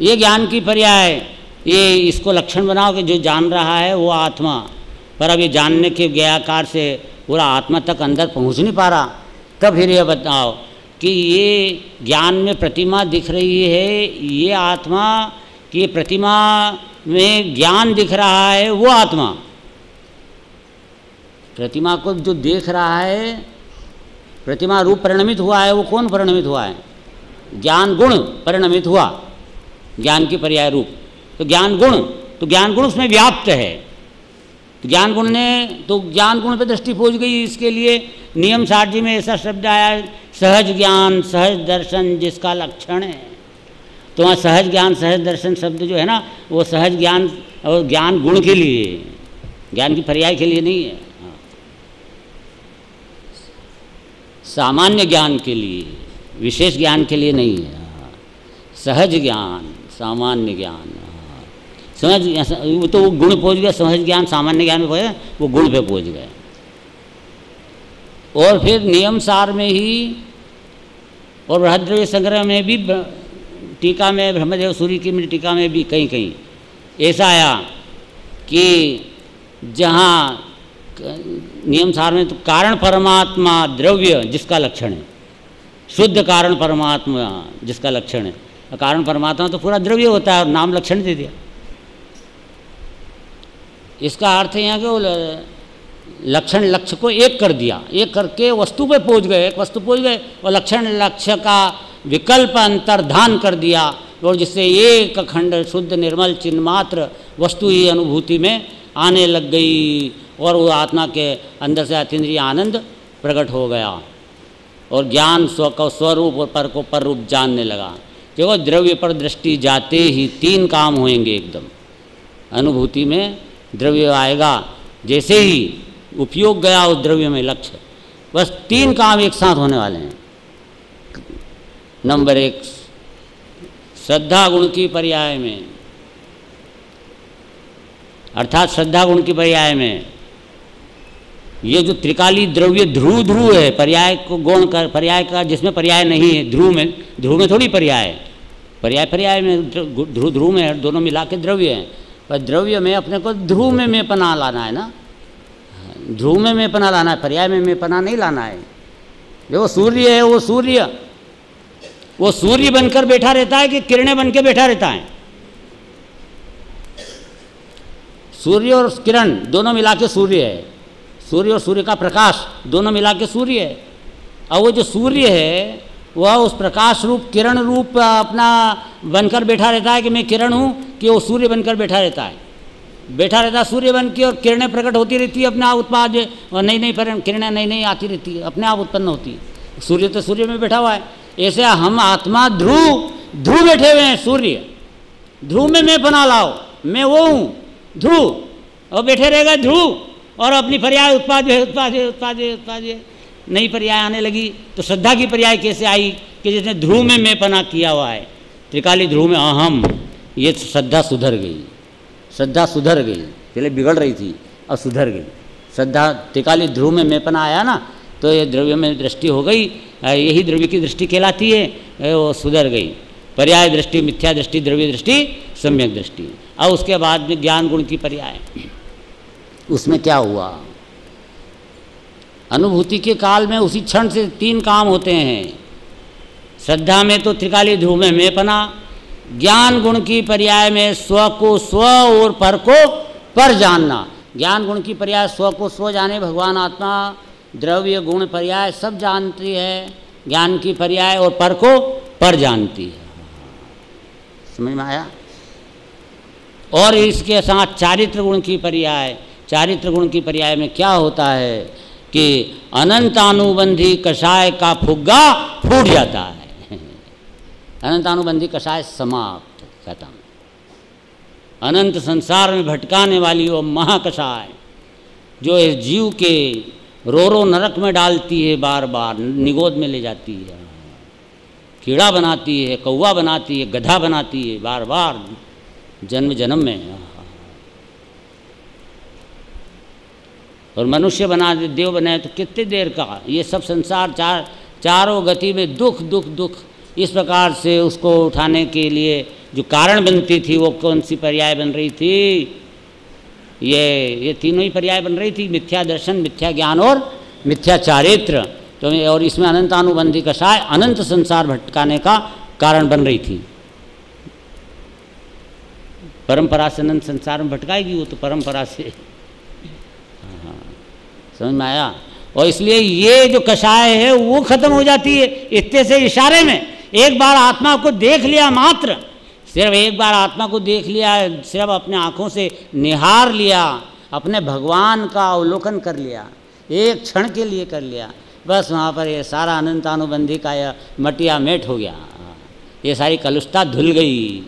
ये ज्ञान की पर्याय, ये इसको लक्षण बनाओ कि जो जान रहा है वो आत्मा। पर अब ये जानने के ज्ञाकार से पूरा आत्मा तक अंदर पहुँच नहीं पा रहा। तब फिर ये बताओ कि ये ज्ञान में प्रतिमा दिख रही है, ये आत्मा कि ये प्रतिमा में ज्ञान दिख रहा है, वो आत्मा। प्रतिमा को जो देख रहा है, प्रतिमा रूप परिणमित हुआ है, वो कौन परिणमित हुआ है? ज्ञान गुण परिणमित हुआ, ज्ञान की पर्याय रूप। तो ज्ञान गुण, तो ज्ञान गुण उसमें व्याप्त है। तो ज्ञान गुण ने, तो ज्ञान गुण पे दृष्टि पहुँच गई। इसके लिए नियम 60 जी में ऐसा शब्द आया, सहज ज्ञान सहज दर्शन जिसका लक्षण है। तो वहाँ सहज ज्ञान सहज दर्शन शब्द जो है ना, वो सहज ज्ञान और ज्ञान गुण के लिए, ज्ञान की पर्याय के लिए नहीं है, सामान्य ज्ञान के लिए, विशेष ज्ञान के लिए नहीं है। सहज ज्ञान सामान्य ज्ञान, समझ, वो तो वो गुण पहुँच गया, सहज ज्ञान सामान्य ज्ञान में पहुँच गए, वो गुण पे पहुँच गए। और फिर नियम सार में ही और बृहद्रव्य संग्रह में भी, टीका में ब्रह्मदेव सूरी की टीका में भी कहीं कहीं ऐसा आया कि जहाँ नियम सार में तो कारण परमात्मा द्रव्य जिसका लक्षण है, शुद्ध कारण परमात्मा जिसका लक्षण है। कारण परमात्मा तो पूरा द्रव्य होता है और नाम लक्षण दे दिया। इसका अर्थ है यहाँ कि वो लक्षण लक्ष्य को एक कर दिया, एक करके वस्तु पे पहुँच गए, एक वस्तु पहुँच गए और लक्षण लक्ष्य का विकल्प अंतर्धान कर दिया, और जिससे एक अखंड शुद्ध निर्मल चिन्ह मात्र वस्तु ही अनुभूति में आने लग गई, और वो आत्मा के अंदर से अतीन्द्रिय आनंद प्रकट हो गया और ज्ञान स्व को स्वरूप और पर को पर रूप जानने लगा। देखो, द्रव्य पर दृष्टि जाते ही 3 काम होंगे एकदम। अनुभूति में द्रव्य आएगा, जैसे ही उपयोग गया उस द्रव्य में लक्ष्य, बस 3 काम एक साथ होने वाले हैं। नंबर 1, श्रद्धा गुण की पर्याय में, अर्थात श्रद्धा गुण की पर्याय में ये जो त्रिकाली द्रव्य ध्रुव ध्रुव है, पर्याय को गौण कर, पर्याय का जिसमें पर्याय नहीं है, ध्रुव में थोड़ी पर्याय है, पर्याय में ध्रुव में दोनों मिला के द्रव्य है। पर द्रव्य में अपने को ध्रुव में मेपना लाना है ना, ध्रुव में मेपना लाना है, पर्याय में मेपना नहीं लाना है। देखो सूर्य है, वो सूर्य बनकर बैठा रहता है कि किरणें बन के बैठा रहता है? सूर्य और किरण दोनों मिला के सूर्य है, सूर्य और सूर्य का प्रकाश दोनों मिला के सूर्य है। और वो जो सूर्य है वह उस प्रकाश रूप किरण रूप अपना बनकर बैठा रहता है कि मैं किरण हूँ, कि वो सूर्य बनकर बैठा रहता है, सूर्य बन के, और किरणें प्रकट होती रहती है अपने आप, उत्पाद और नई नई किरणें नई आती रहती है, अपने आप उत्पन्न होती है। सूर्य तो सूर्य में बैठा हुआ है, ऐसे हम आत्मा ध्रुव बैठे हुए हैं। सूर्य ध्रुव में मैं बना लाओ, मैं वो हूँ ध्रुव, और बैठे रहेगा ध्रुव, और अपनी पर्याय उत्पाद नई पर्याय आने लगी। तो श्रद्धा की पर्याय कैसे आई कि जिसने ध्रुव में मैं पना किया हुआ है, त्रिकाली ध्रुव में अहम, ये श्रद्धा सुधर गई, पहले बिगड़ रही थी अब सुधर गई। श्रद्धा त्रिकाली ध्रुव में मैं पना आया ना, तो ये द्रव्य में दृष्टि हो गई, यही द्रव्य की दृष्टि कहलाती है, वो सुधर गई। पर्याय दृष्टि, मिथ्या दृष्टि, द्रव्य दृष्टि, सम्यक दृष्टि। और उसके बाद में ज्ञान गुण की पर्याय, उसमें क्या हुआ? अनुभूति के काल में उसी क्षण से 3 काम होते हैं। श्रद्धा में तो त्रिकाली ध्रुव में मेपना, ज्ञान गुण की पर्याय में स्व को स्व और पर को पर जानना। ज्ञान गुण की पर्याय स्व को स्व जाने, भगवान आत्मा द्रव्य गुण पर्याय सब जानती है, ज्ञान की पर्याय और पर को पर जानती है। समझ में आया? और इसके साथ चारित्र गुण की पर्याय, चारित्र गुण की पर्याय में क्या होता है कि अनंतानुबंधी कषाय का फुग्गा फूट जाता है। अनंतानुबंधी कषाय समाप्त, खत्म। अनंत संसार में भटकाने वाली वो महाकषाय जो इस जीव के रो नरक में डालती है, बार बार निगोद में ले जाती है, कीड़ा बनाती है, कौवा बनाती है, गधा बनाती है, बार बार जन्म जन्म में, और मनुष्य बना दे, देव बनाए तो कितनी देर का। ये सब संसार चारों गति में दुख दुख दुख, इस प्रकार से उसको उठाने के लिए जो कारण बनती थी वो कौन सी पर्याय बन रही थी? ये तीनों ही पर्याय बन रही थी, मिथ्या दर्शन, मिथ्या ज्ञान और मिथ्या चारित्र। तो और इसमें अनंतानुबंधी कषाय अनंत संसार भटकाने का कारण बन रही थी। परंपरा से अनंत संसार में भटकाएगी वो तो परंपरा से। हाँ, समझ में आया? और इसलिए ये जो कषाय है वो खत्म हो जाती है इतने से इशारे में। एक बार आत्मा को देख लिया मात्र, सिर्फ एक बार आत्मा को देख लिया, सिर्फ अपने आँखों से निहार लिया, अपने भगवान का अवलोकन कर लिया, एक क्षण के लिए कर लिया, बस वहाँ पर ये सारा अनंतानुबंधी का यह मटिया मेट हो गया, ये सारी कलुषता धुल गई।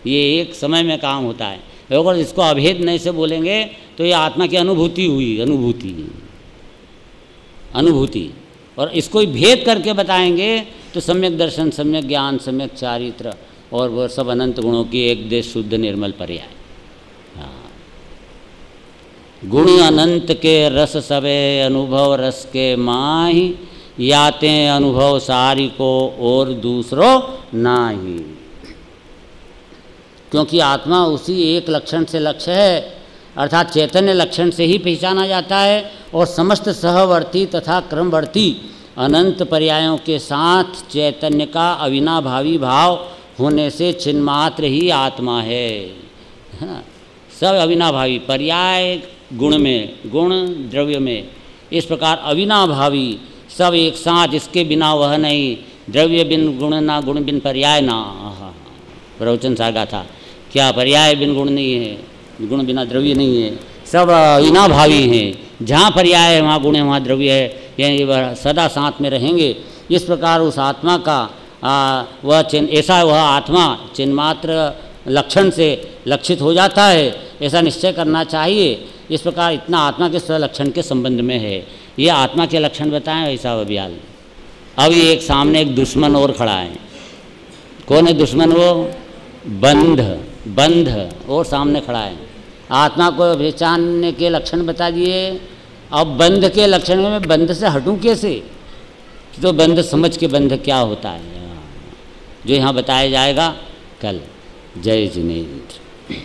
ये एक समय में काम होता है। अगर इसको अभेद नहीं से बोलेंगे तो ये आत्मा की अनुभूति हुई, अनुभूति। और इसको भेद करके बताएंगे तो सम्यक दर्शन, सम्यक ज्ञान, सम्यक चारित्र और वो सब अनंत गुणों की एक देश शुद्ध निर्मल पर्याय। हाँ, गुण अनंत के रस सबे अनुभव रस के माही, याते अनुभव सारी को और दूसरो नाही। क्योंकि आत्मा उसी एक लक्षण से लक्ष्य है, अर्थात चैतन्य लक्षण से ही पहचाना जाता है, और समस्त सहवर्ती तथा क्रमवर्ती अनंत पर्यायों के साथ चैतन्य का अविनाभावी भाव होने से चिन्मात्र ही आत्मा है। सब अविनाभावी, पर्याय गुण में, गुण द्रव्य में, इस प्रकार अविनाभावी सब एक साथ, इसके बिना वह नहीं। द्रव्य बिन गुण ना, गुण बिन पर्याय ना। प्रवचन सागा था क्या? पर्याय बिन गुण नहीं है, गुण बिना द्रव्य नहीं है, सब अविनाभावी हैं। जहाँ पर्याय है वहाँ गुण है, वहाँ द्रव्य है, ये सदा साथ में रहेंगे। इस प्रकार उस आत्मा का वह आत्मा चिन्मात्र लक्षण से लक्षित हो जाता है, ऐसा निश्चय करना चाहिए। इस प्रकार इतना आत्मा के स्वलक्षण के संबंध में है। ये आत्मा के लक्षण बताएं ऐसा अभियान। अब ये एक सामने एक दुश्मन और खड़ा है। कौन है दुश्मन? वो बंध और सामने खड़ा है। आत्मा को पहचानने के लक्षण बता दिए। अब बंध के लक्षण में बंध से हटूं कैसे? तो बंध समझ के बंध क्या होता है जो यहाँ बताया जाएगा कल। जय जिनेन्द्र।